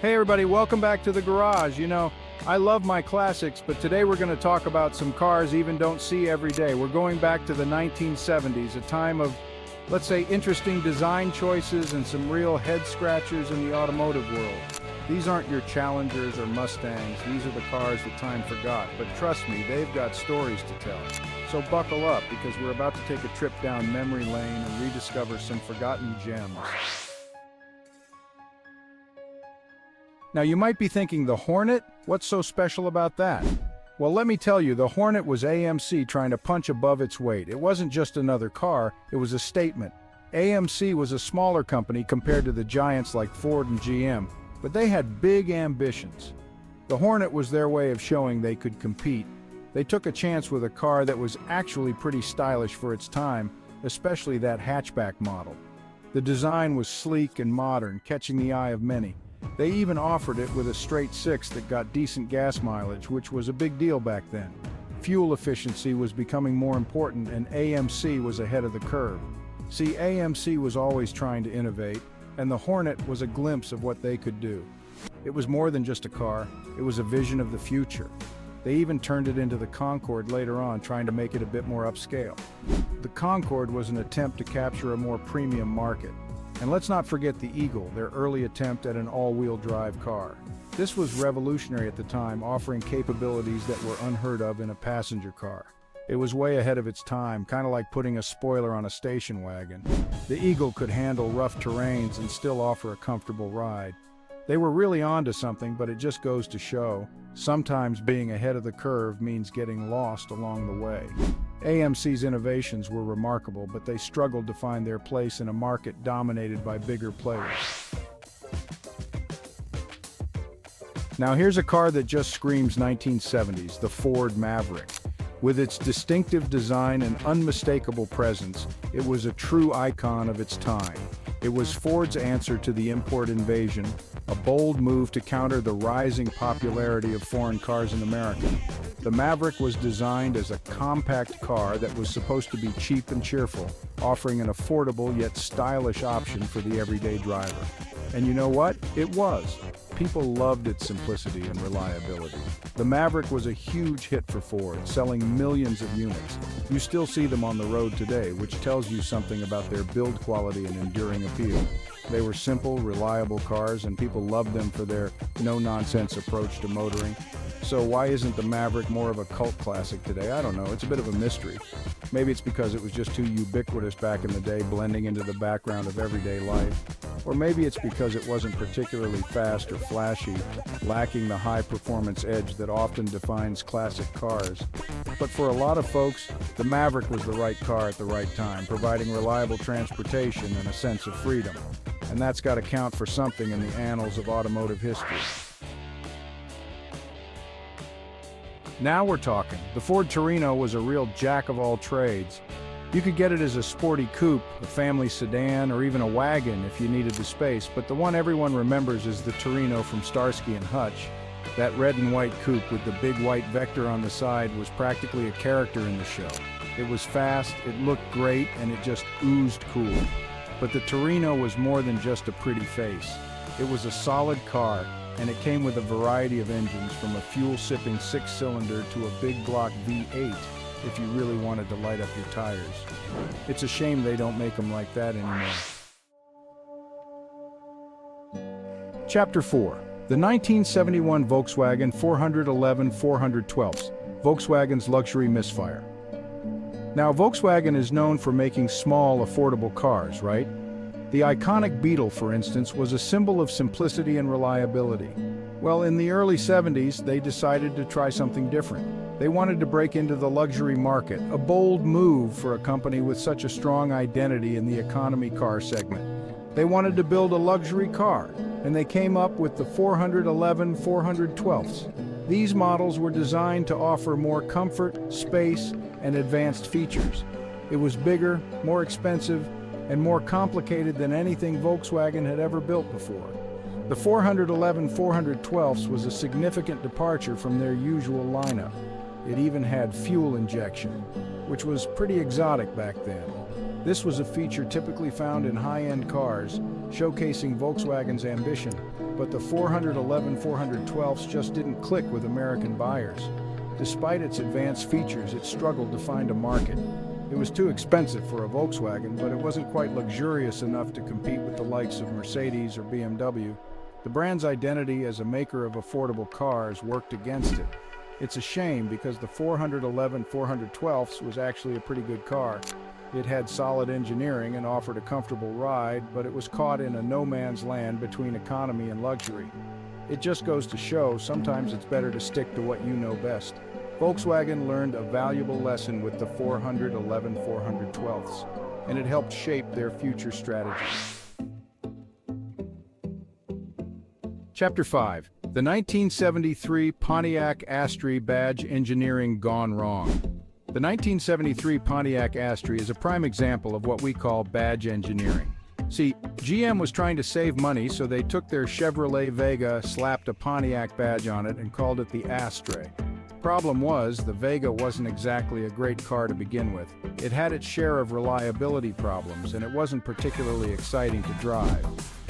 Hey everybody, welcome back to the garage. I love my classics, but today we're going to talk about some cars even don't see every day. We're going back to the 1970s, a time of, let's say, interesting design choices and some real head-scratchers in the automotive world. These aren't your Challengers or Mustangs, these are the cars that time forgot, but trust me, they've got stories to tell. So buckle up, because we're about to take a trip down memory lane and rediscover some forgotten gems. Now you might be thinking, the Hornet? What's so special about that? Well, let me tell you, the Hornet was AMC trying to punch above its weight. It wasn't just another car, it was a statement. AMC was a smaller company compared to the giants like Ford and GM, but they had big ambitions. The Hornet was their way of showing they could compete. They took a chance with a car that was actually pretty stylish for its time, especially that hatchback model. The design was sleek and modern, catching the eye of many. They even offered it with a straight six that got decent gas mileage, which was a big deal back then. Fuel efficiency was becoming more important, and AMC was ahead of the curve. See, AMC was always trying to innovate, and the Hornet was a glimpse of what they could do. It was more than just a car, it was a vision of the future. They even turned it into the Concorde later on, trying to make it a bit more upscale. The Concorde was an attempt to capture a more premium market. And let's not forget the Eagle, their early attempt at an all-wheel drive car. This was revolutionary at the time, offering capabilities that were unheard of in a passenger car. It was way ahead of its time, kind of like putting a spoiler on a station wagon. The Eagle could handle rough terrains and still offer a comfortable ride. They were really onto something, but it just goes to show, sometimes being ahead of the curve means getting lost along the way. AMC's innovations were remarkable, but they struggled to find their place in a market dominated by bigger players. Now here's a car that just screams 1970s, the Ford Maverick. With its distinctive design and unmistakable presence, it was a true icon of its time. It was Ford's answer to the import invasion, a bold move to counter the rising popularity of foreign cars in America. The Maverick was designed as a compact car that was supposed to be cheap and cheerful, offering an affordable yet stylish option for the everyday driver. And you know what? It was. People loved its simplicity and reliability. The Maverick was a huge hit for Ford, selling millions of units. You still see them on the road today, which tells you something about their build quality and enduring appeal. They were simple, reliable cars, and people loved them for their no-nonsense approach to motoring. So why isn't the Maverick more of a cult classic today? I don't know, it's a bit of a mystery. Maybe it's because it was just too ubiquitous back in the day, blending into the background of everyday life. Or maybe it's because it wasn't particularly fast or flashy, lacking the high-performance edge that often defines classic cars. But for a lot of folks, the Maverick was the right car at the right time, providing reliable transportation and a sense of freedom. And that's got to count for something in the annals of automotive history. Now we're talking. The Ford Torino was a real jack of all trades. You could get it as a sporty coupe, a family sedan, or even a wagon if you needed the space, but the one everyone remembers is the Torino from Starsky and Hutch. That red and white coupe with the big white vector on the side was practically a character in the show. It was fast, it looked great, and it just oozed cool. But the Torino was more than just a pretty face. It was a solid car, and it came with a variety of engines, from a fuel-sipping 6-cylinder to a big block V8 if you really wanted to light up your tires. It's a shame they don't make them like that anymore. Chapter 4. The 1971 Volkswagen 411 412, Volkswagen's luxury misfire. Now, Volkswagen is known for making small, affordable cars, right? The iconic Beetle, for instance, was a symbol of simplicity and reliability. Well, in the early 70s, they decided to try something different. They wanted to break into the luxury market, a bold move for a company with such a strong identity in the economy car segment. They wanted to build a luxury car, and they came up with the 411 412s. These models were designed to offer more comfort, space, and advanced features. It was bigger, more expensive, and more complicated than anything Volkswagen had ever built before. The 411 412s was a significant departure from their usual lineup. It even had fuel injection, which was pretty exotic back then. This was a feature typically found in high-end cars, showcasing Volkswagen's ambition, but the 411 412s just didn't click with American buyers. Despite its advanced features, it struggled to find a market. It was too expensive for a Volkswagen, but it wasn't quite luxurious enough to compete with the likes of Mercedes or BMW. The brand's identity as a maker of affordable cars worked against it. It's a shame because the 411 412s was actually a pretty good car. It had solid engineering and offered a comfortable ride, but it was caught in a no-man's land between economy and luxury. It just goes to show sometimes it's better to stick to what you know best. Volkswagen learned a valuable lesson with the 411 412s, and it helped shape their future strategy. Chapter 5. The 1973 Pontiac Astry badge engineering gone wrong. The 1973 Pontiac Astry is a prime example of what we call badge engineering. See, GM was trying to save money, so they took their Chevrolet Vega, slapped a Pontiac badge on it, and called it the Astray. Problem was, the Vega wasn't exactly a great car to begin with. It had its share of reliability problems, and it wasn't particularly exciting to drive.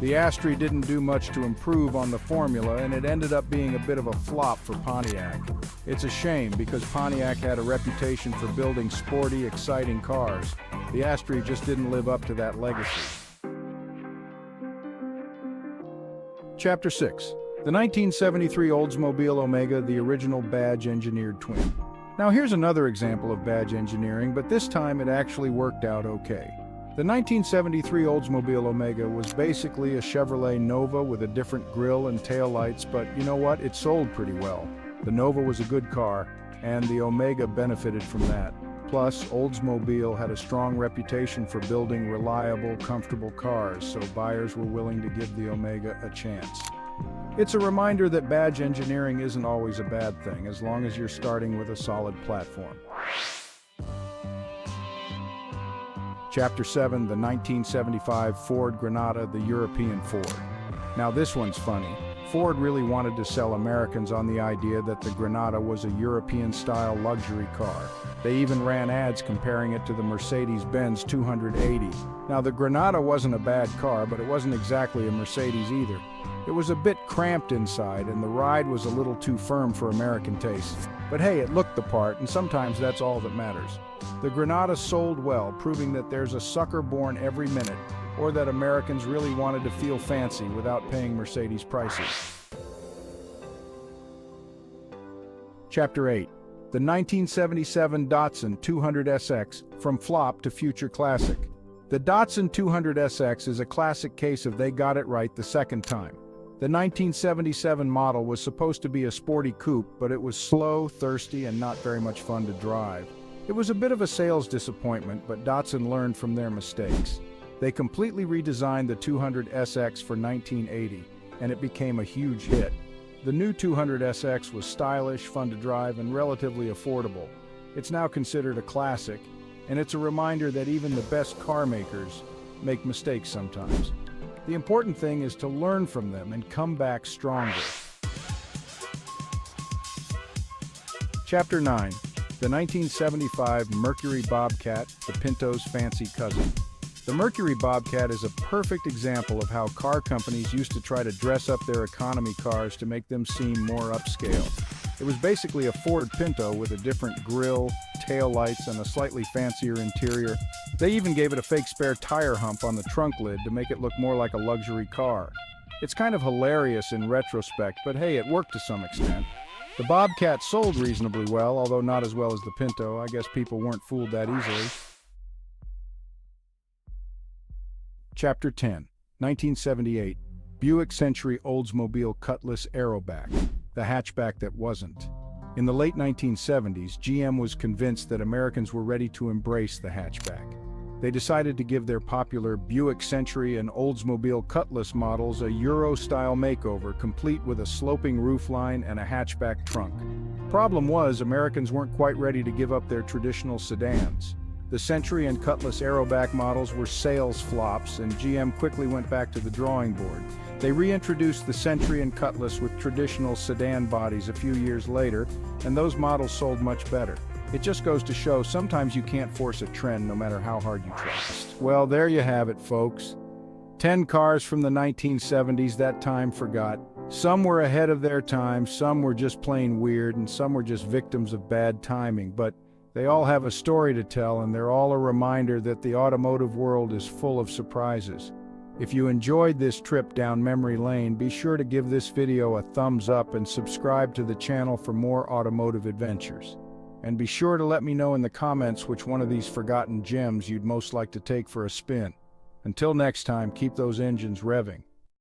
The Astry didn't do much to improve on the formula, and it ended up being a bit of a flop for Pontiac. It's a shame because Pontiac had a reputation for building sporty, exciting cars. The Astry just didn't live up to that legacy. Chapter 6. The 1973 Oldsmobile Omega, the original badge-engineered twin. Now here's another example of badge engineering, but this time it actually worked out okay. The 1973 Oldsmobile Omega was basically a Chevrolet Nova with a different grille and taillights, but you know what? It sold pretty well. The Nova was a good car, and the Omega benefited from that. Plus, Oldsmobile had a strong reputation for building reliable, comfortable cars, so buyers were willing to give the Omega a chance. It's a reminder that badge engineering isn't always a bad thing, as long as you're starting with a solid platform. Chapter 7, the 1975 Ford Granada, the European Ford. Now this one's funny. Ford really wanted to sell Americans on the idea that the Granada was a European-style luxury car. They even ran ads comparing it to the Mercedes-Benz 280. Now the Granada wasn't a bad car, but it wasn't exactly a Mercedes either. It was a bit cramped inside, and the ride was a little too firm for American tastes. But hey, it looked the part, and sometimes that's all that matters. The Granada sold well, proving that there's a sucker born every minute, or that Americans really wanted to feel fancy without paying Mercedes prices. Chapter 8. The 1977 Datsun 200SX, from flop to future classic. The Datsun 200SX is a classic case of they got it right the second time. The 1977 model was supposed to be a sporty coupe, but it was slow, thirsty, and not very much fun to drive. It was a bit of a sales disappointment, but Datsun learned from their mistakes. They completely redesigned the 200SX for 1980, and it became a huge hit. The new 200SX was stylish, fun to drive, and relatively affordable. It's now considered a classic, and it's a reminder that even the best car makers make mistakes sometimes. The important thing is to learn from them and come back stronger. Chapter 9. The 1975 Mercury Bobcat, the Pinto's fancy cousin. The Mercury Bobcat is a perfect example of how car companies used to try to dress up their economy cars to make them seem more upscale. It was basically a Ford Pinto with a different grille, taillights, and a slightly fancier interior. They even gave it a fake spare tire hump on the trunk lid to make it look more like a luxury car. It's kind of hilarious in retrospect, but hey, it worked to some extent. The Bobcat sold reasonably well, although not as well as the Pinto. I guess people weren't fooled that easily. Chapter 10. 1978. Buick Century Oldsmobile Cutlass Aeroback, the hatchback that wasn't. In the late 1970s, GM was convinced that Americans were ready to embrace the hatchback. They decided to give their popular Buick Century and Oldsmobile Cutlass models a Euro-style makeover, complete with a sloping roofline and a hatchback trunk. Problem was, Americans weren't quite ready to give up their traditional sedans. The Century and Cutlass Aeroback models were sales flops, and GM quickly went back to the drawing board. They reintroduced the Century and Cutlass with traditional sedan bodies a few years later, and those models sold much better. It just goes to show sometimes you can't force a trend no matter how hard you try. Well, there you have it, folks. 10 cars from the 1970s that time forgot. Some were ahead of their time, some were just plain weird, and some were just victims of bad timing, but they all have a story to tell, and they're all a reminder that the automotive world is full of surprises. If you enjoyed this trip down memory lane, be sure to give this video a thumbs up and subscribe to the channel for more automotive adventures. And be sure to let me know in the comments which one of these forgotten gems you'd most like to take for a spin. Until next time, keep those engines revving.